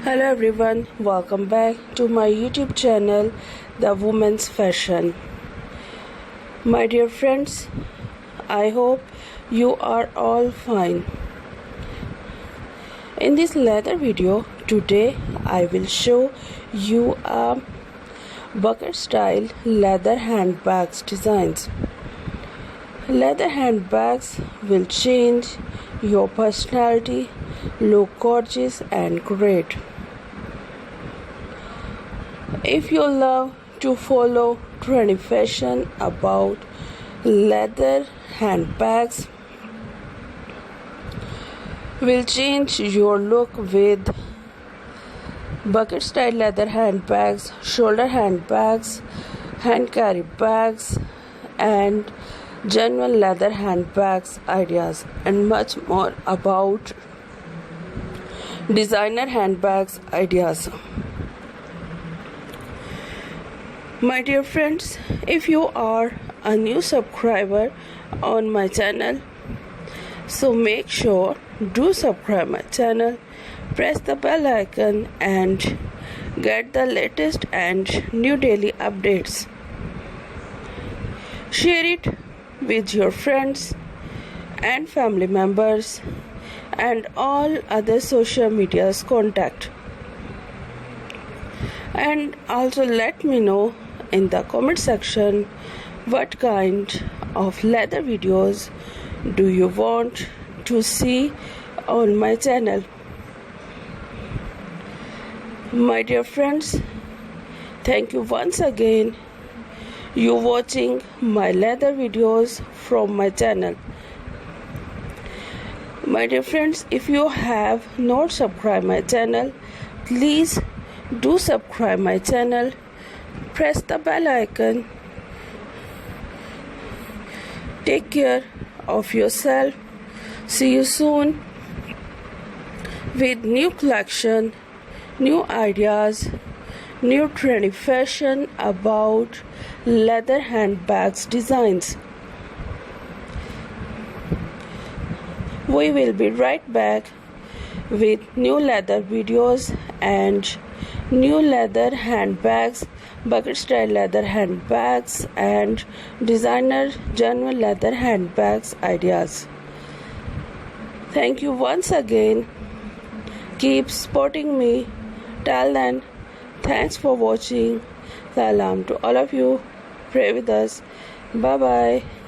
Hello everyone, welcome back to my YouTube channel, The Women's Fashion. My dear friends, I hope you are all fine. In this leather video, today I will show you a bucket style leather handbags designs. Leather handbags will change your personality, look gorgeous and great. If you love to follow trendy fashion about leather handbags, will change your look with bucket style leather handbags, shoulder handbags, hand carry bags, and genuine leather handbags ideas, and much more about designer handbags ideas. My dear friends, if you are a new subscriber on my channel, so make sure do subscribe my channel, press the bell icon and get the latest and new daily updates. Share it with your friends and family members and all other social media's contact. And also let me know in the comment section what kind of leather videos do you want to see on my channel. My dear friends, thank you once again you watching my leather videos from my channel. My dear friends, if you have not subscribed my channel, please do subscribe my channel, press the bell icon. Take care of yourself. See you soon with new collection, new ideas, new trendy fashion about leather handbags designs. We will be right back with new leather videos and new leather handbags, bucket style leather handbags and designer genuine leather handbags ideas. Thank you once again. Keep supporting me. Till then, thanks for watching. Salam to all of you. Pray with us. Bye bye.